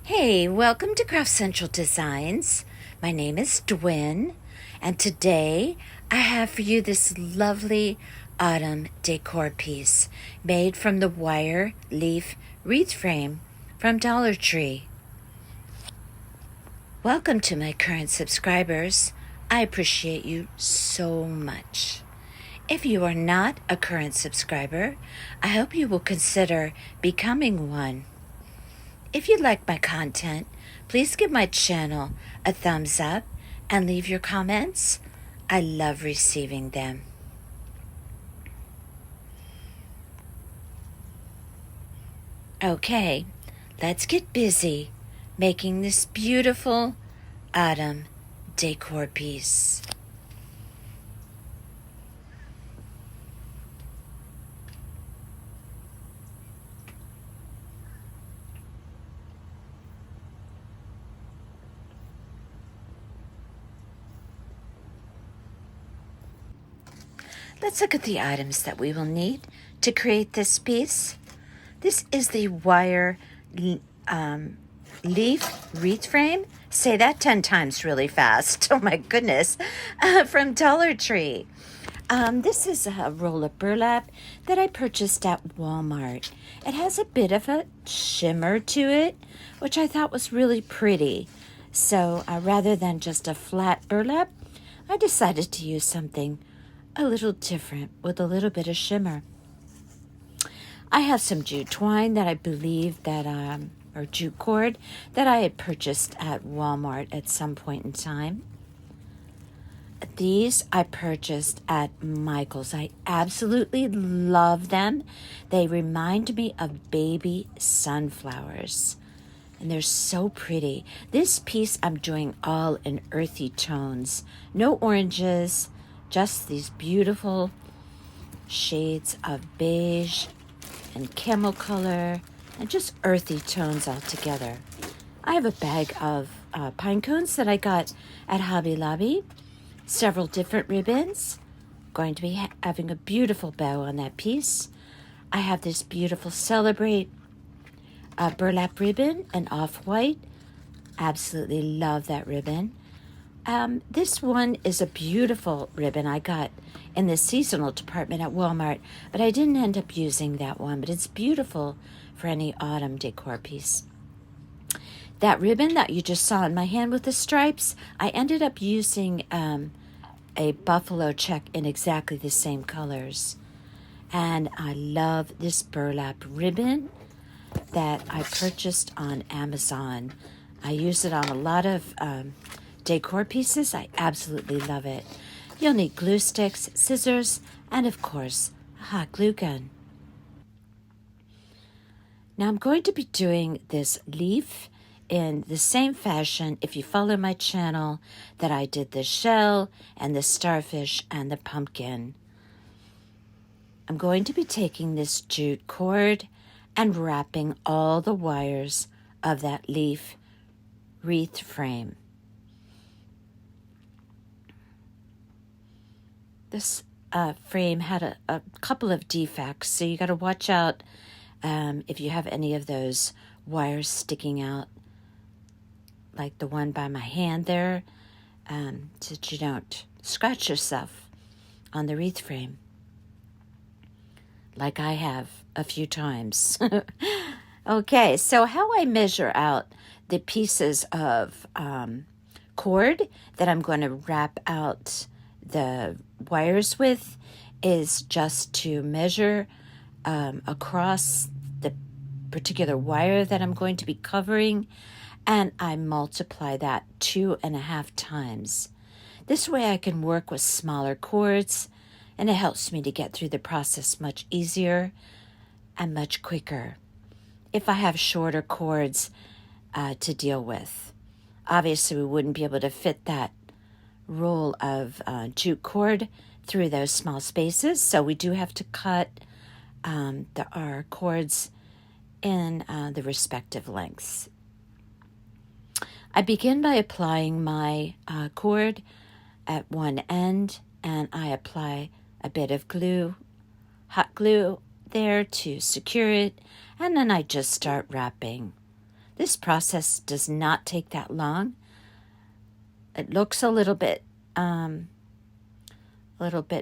Hey, welcome to Craft Central Designs. My name is Dwynn, and today I have for you this lovely autumn decor piece made from the wire leaf wreath frame from Dollar Tree. Welcome to my current subscribers. I appreciate you so much. If you are not a current subscriber, I hope you will consider becoming one. If you like my content, please give my channel a thumbs up and leave your comments. I love receiving them. Okay, let's get busy making this beautiful autumn decor piece. Let's look at the items that we will need to create this piece. This is the wire leaf wreath frame. Say that 10 times really fast. Oh my goodness. From Dollar Tree. This is a roll of burlap that I purchased at Walmart. It has a bit of a shimmer to it, which I thought was really pretty. So rather than just a flat burlap, I decided to use something a little different with a little bit of shimmer. I have some jute twine that I believe that, or jute cord that I had purchased at Walmart at some point in time. These I purchased at Michael's. I absolutely love them. They remind me of baby sunflowers, and they're so pretty. This piece I'm doing all in earthy tones. No oranges, just these beautiful shades of beige and camel color and just earthy tones all together. I have a bag of pine cones that I got at Hobby Lobby, several different ribbons. Going to be having a beautiful bow on that piece. I have this beautiful Celebrate burlap ribbon in off-white. Absolutely love that ribbon. This one is a beautiful ribbon I got in the seasonal department at Walmart, but I didn't end up using that one, but it's beautiful for any autumn decor piece. That ribbon that you just saw in my hand with the stripes, I ended up using a buffalo check in exactly the same colors. And I love this burlap ribbon that I purchased on Amazon. I use it on a lot of decor pieces. I absolutely love it. You'll need glue sticks, scissors, and of course, a hot glue gun. Now I'm going to be doing this leaf in the same fashion, if you follow my channel, that I did the shell and the starfish and the pumpkin. I'm going to be taking this jute cord and wrapping all the wires of that leaf wreath frame. This frame had a couple of defects, so you got to watch out if you have any of those wires sticking out, like the one by my hand there, so that you don't scratch yourself on the wreath frame, like I have a few times. Okay, so how I measure out the pieces of cord that I'm going to wrap out the wires with is just to measure across the particular wire that I'm going to be covering, and I multiply that 2.5 times. This way I can work with smaller cords, and it helps me to get through the process much easier and much quicker if I have shorter cords to deal with. Obviously, we wouldn't be able to fit that roll of jute cord through those small spaces, so we do have to cut our cords in the respective lengths. I begin by applying my cord at one end, and I apply a bit of glue, hot glue there to secure it, and then I just start wrapping. This process does not take that long. It looks a little bit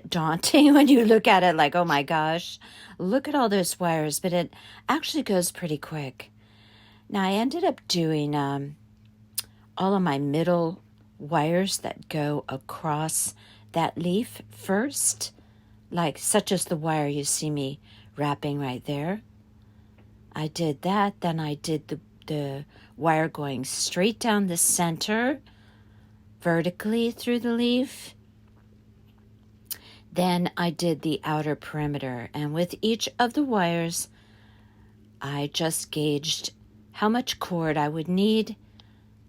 daunting when you look at it like, oh my gosh, look at all those wires, but it actually goes pretty quick. Now I ended up doing all of my middle wires that go across that leaf first, like such as the wire you see me wrapping right there. I did that, then I did the wire going straight down the center, vertically through the leaf. Then I did the outer perimeter, and with each of the wires, I just gauged how much cord I would need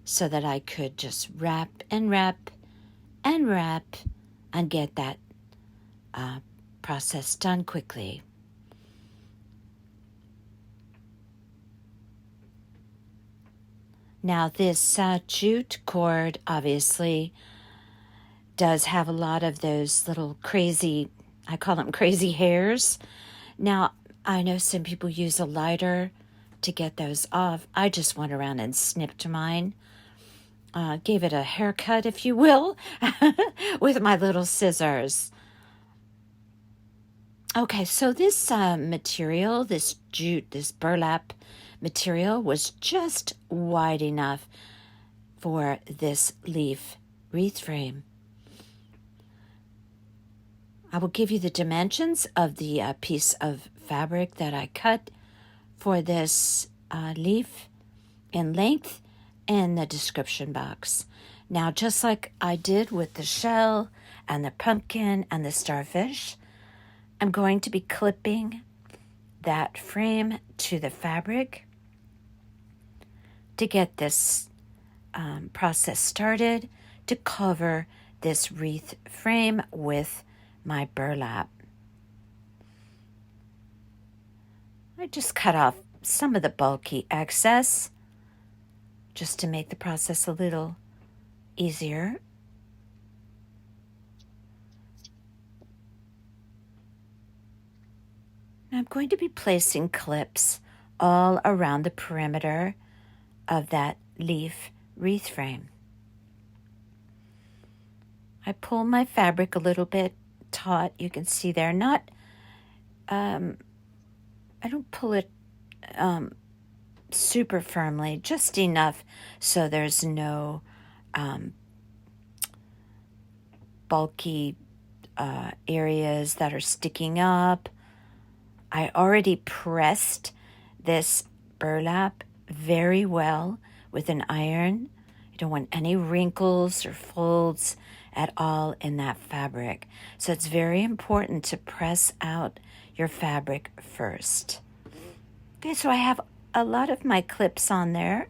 so that I could just wrap and wrap and wrap and get that process done quickly. Now this jute cord obviously does have a lot of those little crazy, I call them crazy hairs. Now I know some people use a lighter to get those off. I just went around and snipped mine. Gave it a haircut, if you will, with my little scissors. Okay, so this material, this jute, this burlap material was just wide enough for this leaf wreath frame. I will give you the dimensions of the piece of fabric that I cut for this leaf in length in the description box. Now, just like I did with the shell and the pumpkin and the starfish, I'm going to be clipping that frame to the fabric to get this process started to cover this wreath frame with my burlap. I just cut off some of the bulky excess just to make the process a little easier. I'm going to be placing clips all around the perimeter of that leaf wreath frame. I pull my fabric a little bit taut, you can see there. I don't pull it super firmly, just enough so there's no bulky areas that are sticking up. I already pressed this burlap very well with an iron. I don't want any wrinkles or folds at all in that fabric. So it's very important to press out your fabric first. Okay, so I have a lot of my clips on there.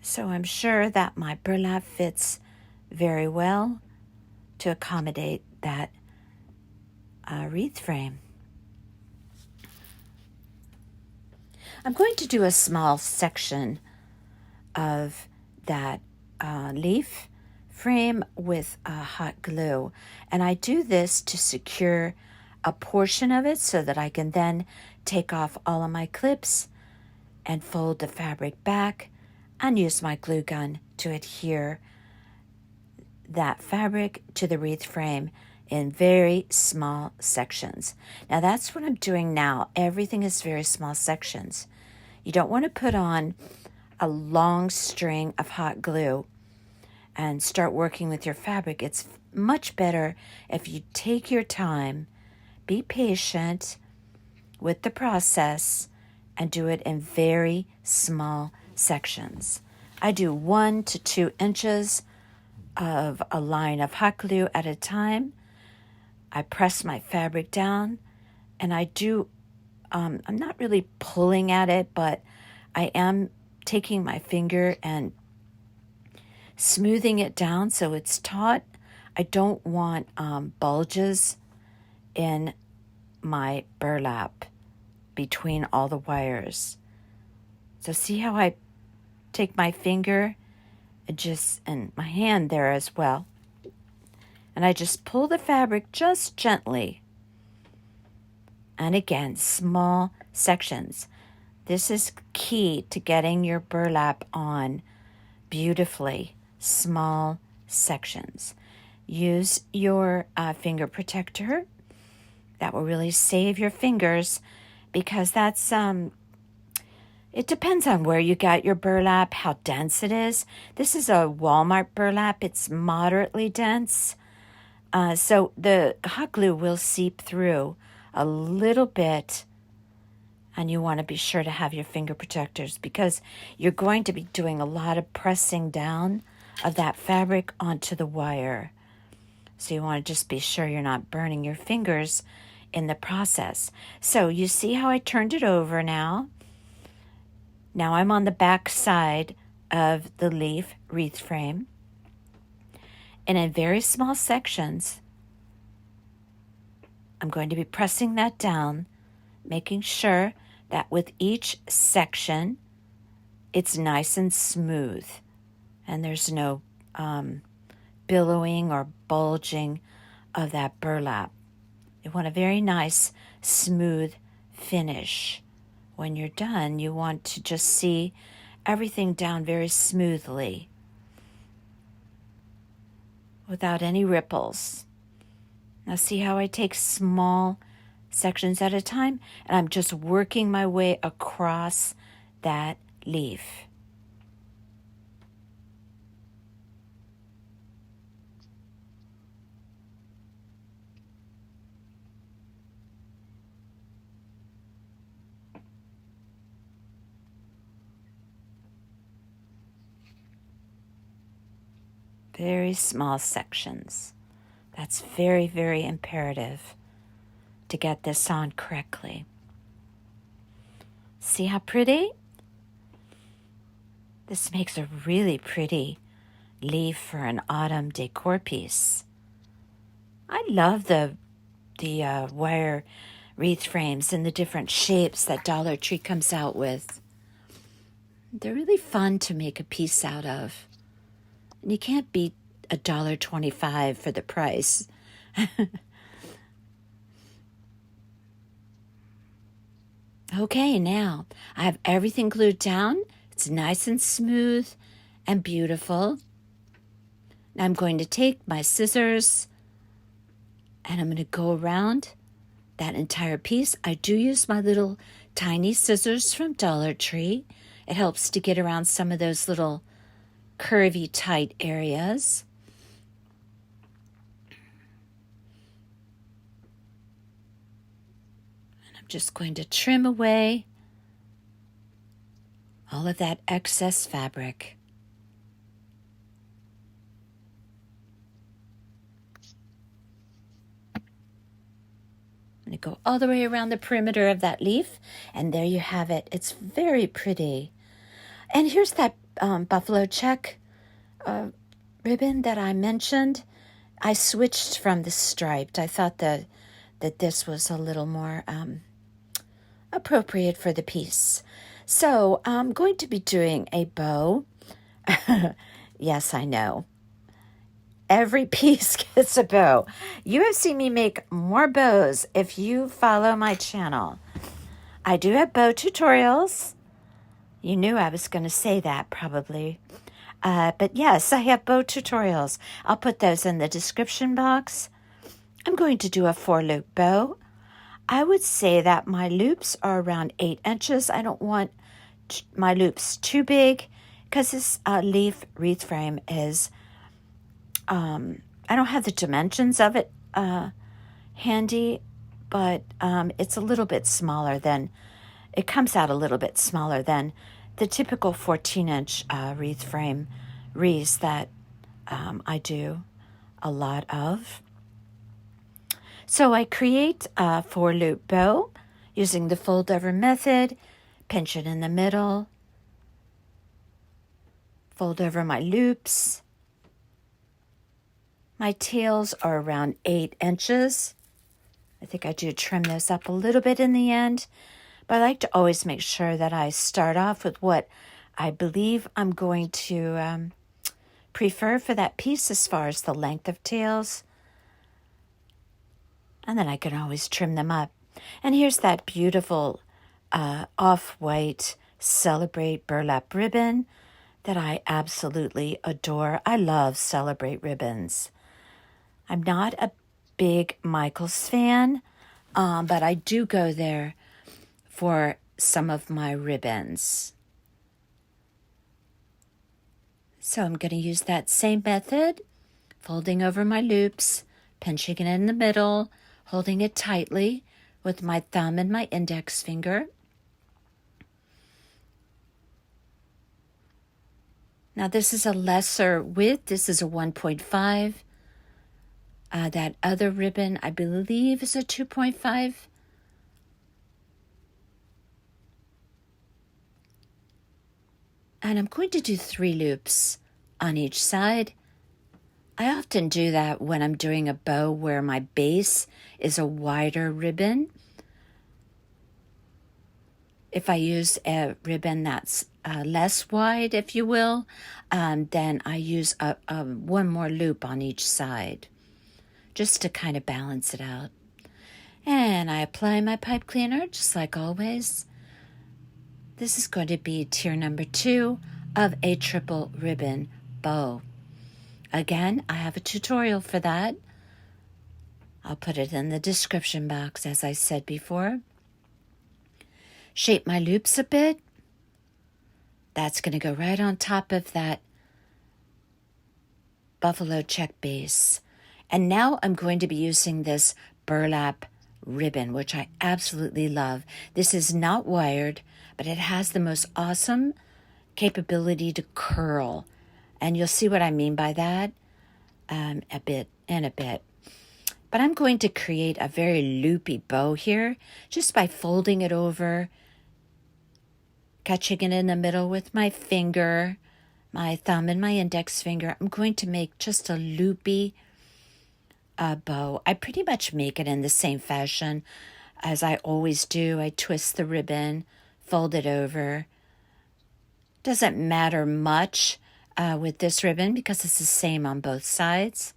So I'm sure that my burlap fits very well to accommodate that wreath frame. I'm going to do a small section of that leaf frame with hot glue, and I do this to secure a portion of it so that I can then take off all of my clips and fold the fabric back and use my glue gun to adhere that fabric to the wreath frame in very small sections. Now that's what I'm doing now. Everything is very small sections. You don't want to put on a long string of hot glue and start working with your fabric. It's much better if you take your time, be patient with the process, and do it in very small sections. I do 1 to 2 inches of a line of hot glue at a time. I press my fabric down, and I do, I'm not really pulling at it, but I am taking my finger and smoothing it down so it's taut. I don't want bulges in my burlap between all the wires. So see how I take my finger and my hand there as well, and I just pull the fabric just gently. And again, small sections. This is key to getting your burlap on beautifully. Small sections. Use your finger protector. That will really save your fingers, because that's it depends on where you got your burlap, how dense it is. This is a Walmart burlap. It's moderately dense. So the hot glue will seep through a little bit, and you want to be sure to have your finger protectors, because you're going to be doing a lot of pressing down of that fabric onto the wire. So you want to just be sure you're not burning your fingers in the process. So you see how I turned it over now? Now I'm on the back side of the leaf wreath frame. And in very small sections, I'm going to be pressing that down, making sure that with each section, it's nice and smooth, and there's no billowing or bulging of that burlap. You want a very nice, smooth finish. When you're done, you want to just see everything down very smoothly without any ripples. Now see how I take small sections at a time, and I'm just working my way across that leaf. Very small sections. That's very, very imperative to get this on correctly. See how pretty? This makes a really pretty leaf for an autumn decor piece. I love the wire wreath frames and the different shapes that Dollar Tree comes out with. They're really fun to make a piece out of. And you can't beat $1.25 for the price. Okay, now I have everything glued down. It's nice and smooth and beautiful. Now I'm going to take my scissors and I'm going to go around that entire piece. I do use my little tiny scissors from Dollar Tree. It helps to get around some of those little curvy, tight areas. And I'm just going to trim away all of that excess fabric. I'm going to go all the way around the perimeter of that leaf, and there you have it. It's very pretty. And here's that buffalo check ribbon that I mentioned. I switched from the striped. I thought that this was a little more appropriate for the piece. So I'm going to be doing a bow. Yes, I know. Every piece gets a bow. You have seen me make more bows if you follow my channel. I do have bow tutorials. You knew I was going to say that probably. But yes, I have bow tutorials. I'll put those in the description box. I'm going to do a 4-loop bow. I would say that my loops are around 8 inches. I don't want my loops too big because this leaf wreath frame is, I don't have the dimensions of it handy, but it's a little bit smaller than, it comes out a little bit smaller than the typical 14-inch wreath frame wreaths that I do a lot of. So I create a 4-loop bow using the fold over method, pinch it in the middle, fold over my loops. My tails are around 8 inches. I think I do trim those up a little bit in the end, but I like to always make sure that I start off with what I believe I'm going to prefer for that piece as far as the length of tails. And then I can always trim them up. And here's that beautiful off-white Celebrate Burlap ribbon that I absolutely adore. I love Celebrate ribbons. I'm not a big Michaels fan, but I do go there for some of my ribbons. So I'm going to use that same method, folding over my loops, pinching it in the middle, holding it tightly with my thumb and my index finger. Now this is a lesser width. This is a 1.5. That other ribbon, I believe, is a 2.5. And I'm going to do 3 loops on each side. I often do that when I'm doing a bow where my base is a wider ribbon. If I use a ribbon that's less wide, if you will, then I use one more loop on each side, just to kind of balance it out. And I apply my pipe cleaner, just like always. This is going to be tier number 2 of a triple ribbon bow. Again, I have a tutorial for that. I'll put it in the description box, as I said before. Shape my loops a bit. That's going to go right on top of that buffalo check base. And now I'm going to be using this burlap ribbon, which I absolutely love. This is not wired, but it has the most awesome capability to curl. And you'll see what I mean by that a bit. But I'm going to create a very loopy bow here just by folding it over, catching it in the middle with my finger, my thumb and my index finger. I'm going to make just a loopy bow. I pretty much make it in the same fashion as I always do. I twist the ribbon, fold it over. Doesn't matter much with this ribbon because it's the same on both sides.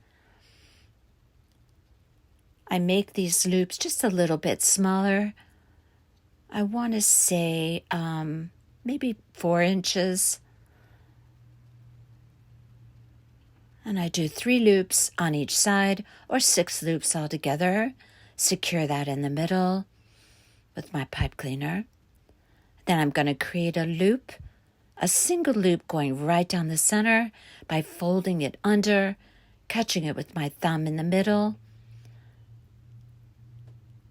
I make these loops just a little bit smaller. I want to say maybe 4 inches. And I do 3 loops on each side, or 6 loops altogether. Secure that in the middle with my pipe cleaner. Then I'm going to create a loop, a single loop going right down the center by folding it under, catching it with my thumb in the middle.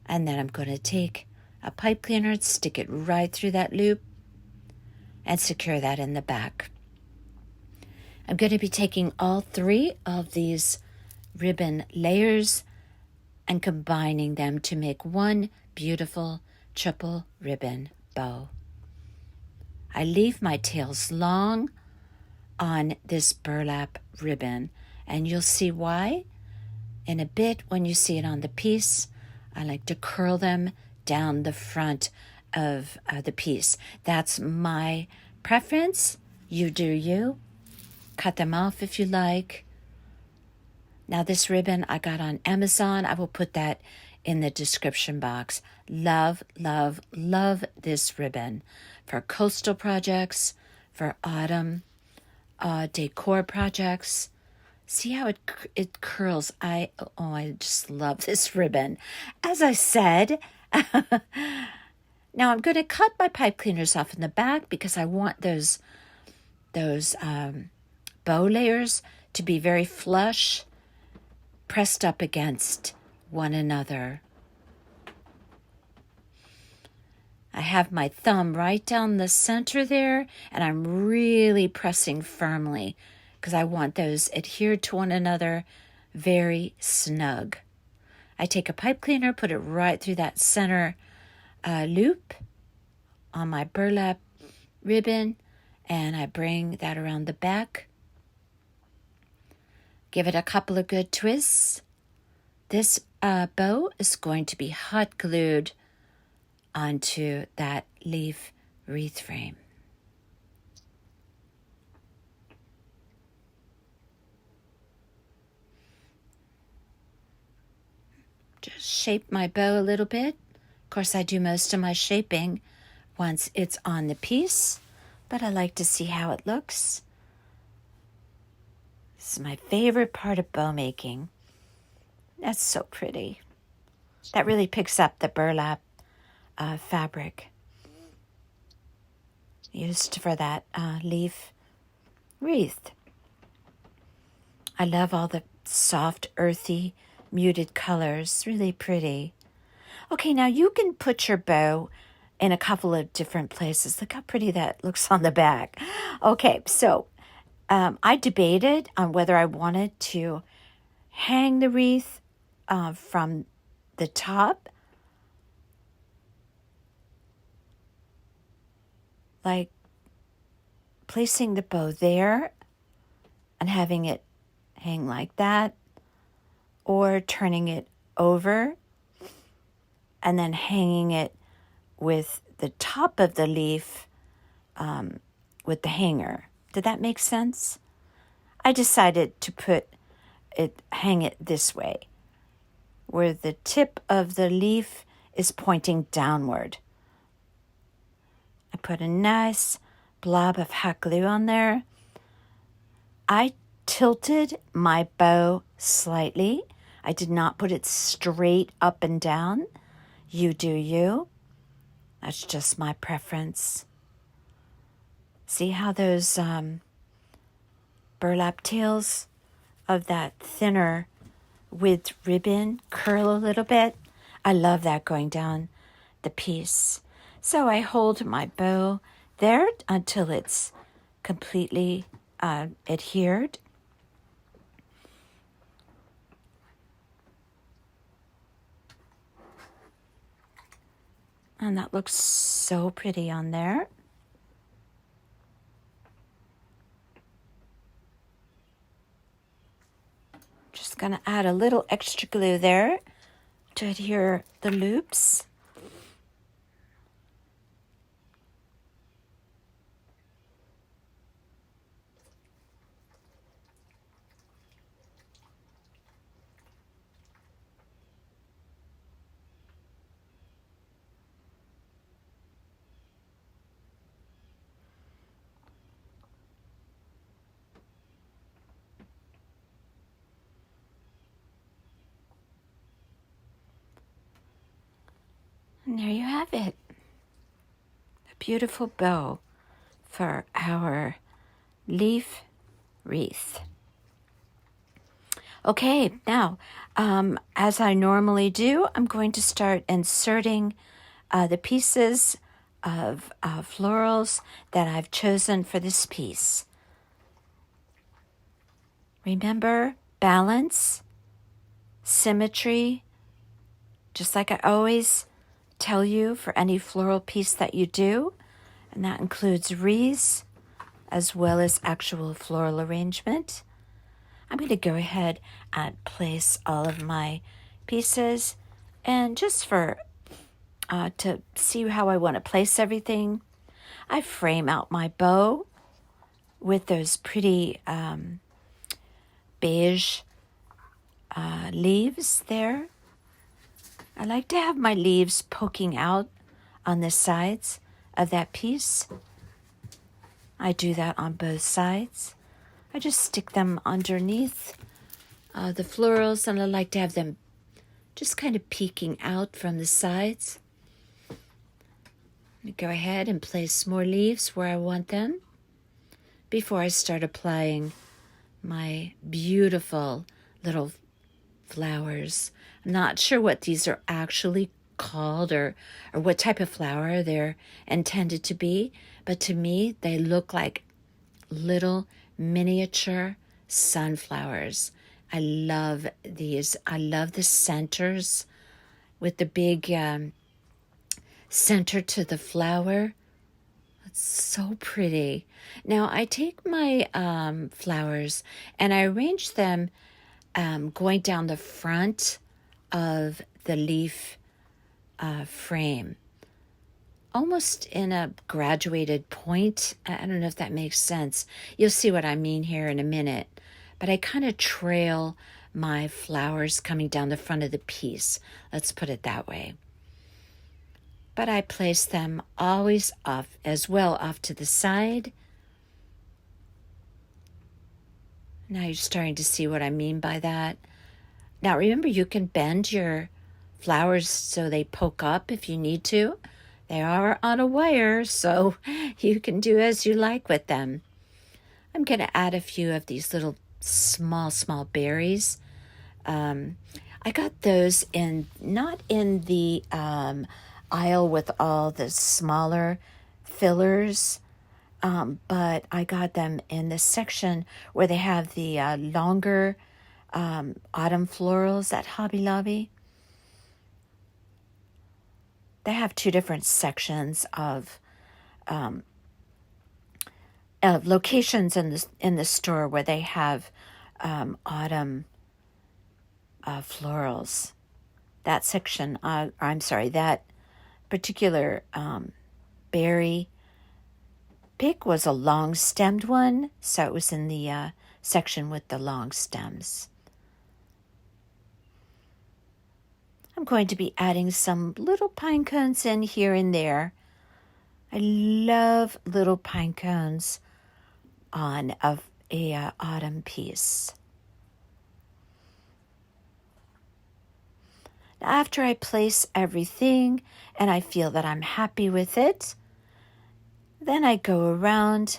And then I'm going to take a pipe cleaner and stick it right through that loop and secure that in the back. I'm going to be taking all 3 of these ribbon layers and combining them to make one beautiful triple ribbon bow. I leave my tails long on this burlap ribbon, and you'll see why in a bit when you see it on the piece. I like to curl them down the front of the piece. That's my preference. You do you. Cut them off if you like. Now this ribbon I got on Amazon. I will put that in the description box. Love, love, love this ribbon for coastal projects, for autumn decor projects. See how it curls. I just love this ribbon. As I said, now I'm going to cut my pipe cleaners off in the back because I want those bow layers to be very flush, pressed up against one another. I have my thumb right down the center there, and I'm really pressing firmly because I want those adhered to one another very snug. I take a pipe cleaner, put it right through that center loop on my burlap ribbon, and I bring that around the back. Give it a couple of good twists. This bow is going to be hot glued onto that leaf wreath frame. Just shape my bow a little bit. Of course, I do most of my shaping once it's on the piece, but I like to see how it looks. This is my favorite part of bow making. That's so pretty. That really picks up the burlap fabric used for that leaf wreath. I love all the soft, earthy, muted colors. Really pretty. Okay, now you can put your bow in a couple of different places. Look how pretty that looks on the back. Okay, so I debated on whether I wanted to hang the wreath from the top, like placing the bow there and having it hang like that, or turning it over and then hanging it with the top of the leaf with the hanger. Did that make sense? I decided to hang it this way, where the tip of the leaf is pointing downward. I put a nice blob of hot glue on there. I tilted my bow slightly. I did not put it straight up and down. You do you. That's just my preference. See how those burlap tails of that thinner width ribbon curl a little bit? I love that going down the piece. So I hold my bow there until it's completely adhered. And that looks so pretty on there. Just going to add a little extra glue there to adhere the loops. And there you have it. A beautiful bow for our leaf wreath. Okay, now, as I normally do, I'm going to start inserting the pieces of florals that I've chosen for this piece. Remember, balance, symmetry, just like I always tell you for any floral piece that you do, and that includes wreaths as well as actual floral arrangement. I'm going to go ahead and place all of my pieces, and just for to see how I want to place everything, I frame out my bow with those pretty beige leaves there. I like to have my leaves poking out on the sides of that piece. I do that on both sides. I just stick them underneath the florals, and I like to have them just kind of peeking out from the sides. I'm going to go ahead and place more leaves where I want them before I start applying my beautiful little flowers. I'm not sure what these are actually called or what type of flower they're intended to be, but to me they look like little miniature sunflowers. I love these. I love the centers with the big center to the flower. It's so pretty. Now I take my flowers and I arrange them going down the front of the leaf frame, almost in a graduated point. I don't know if that makes sense. You'll see what I mean here in a minute. But I kind of trail my flowers coming down the front of the piece. Let's put it that way. but I place them always off as well, off to the side. Now you're starting to see what I mean by that. Now remember, you can bend your flowers so they poke up if you need to. They are on a wire, so you can do as you like with them. I'm going to add a few of these little small berries. I got those not in the aisle with all the smaller fillers, but I got them in the section where they have the longer autumn florals at Hobby Lobby. They have two different sections of locations in the store where they have autumn florals. That section, that particular berry pick was a long-stemmed one, so it was in the section with the long stems. I'm going to be adding some little pine cones in here and there. I love little pine cones on a autumn piece. Now, after I place everything and I feel that I'm happy with it, then I go around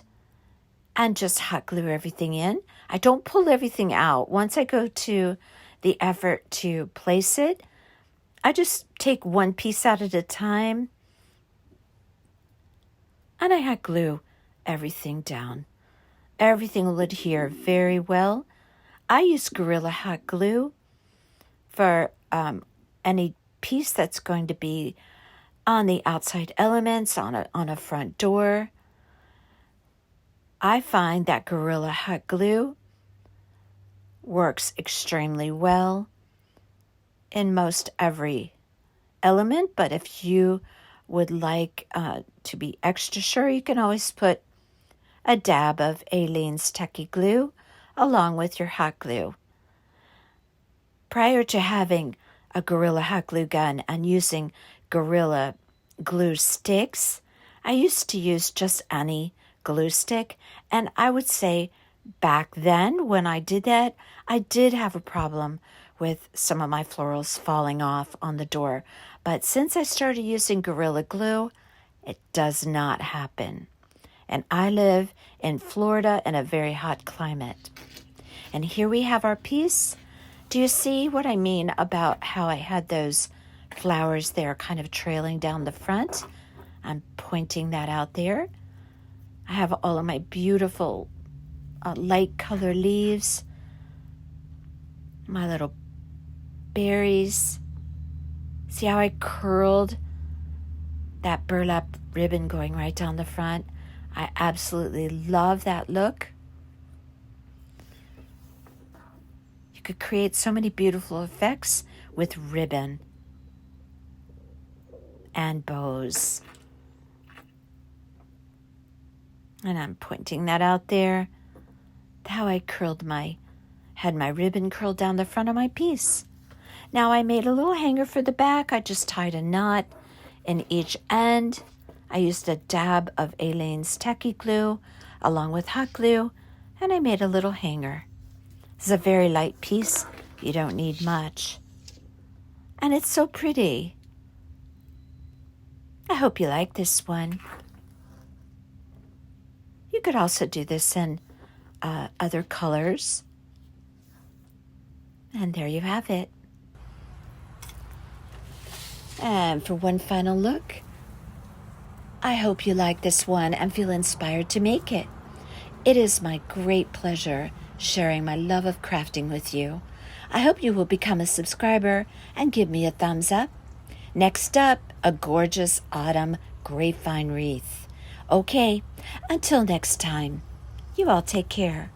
and just hot glue everything in. I don't pull everything out. Once I go to the effort to place it, I just take one piece at a time and I hot glue everything down. Everything will adhere very well. I use Gorilla Hot Glue for any piece that's going to be on the outside elements, on a front door. I find that Gorilla Hot Glue works extremely well in most every element, but if you would like to be extra sure, you can always put a dab of Sntieecr glue along with your hot glue. Prior to having a Gorilla Hot Glue gun and using Gorilla glue sticks, I used to use just any glue stick, and I would say back then when I did that, I did have a problem with some of my florals falling off on the door. But since I started using Gorilla Glue, it does not happen. And I live in Florida in a very hot climate. And here we have our piece. Do you see what I mean about how I had those flowers there kind of trailing down the front? I'm pointing that out there. I have all of my beautiful light color leaves, my little berries. See how I curled that burlap ribbon going right down the front? I absolutely love that look. You could create so many beautiful effects with ribbon and bows. And I'm pointing that out there. How I had my ribbon curled down the front of my piece. Now I made a little hanger for the back. I just tied a knot in each end. I used a dab of Sntieecr glue along with hot glue, and I made a little hanger. This is a very light piece. You don't need much. And it's so pretty. I hope you like this one. You could also do this in other colors. And there you have it. And for one final look, I hope you like this one and feel inspired to make it. It is my great pleasure sharing my love of crafting with you. I hope you will become a subscriber and give me a thumbs up. Next up, a gorgeous autumn grapevine wreath. Okay, until next time, you all take care.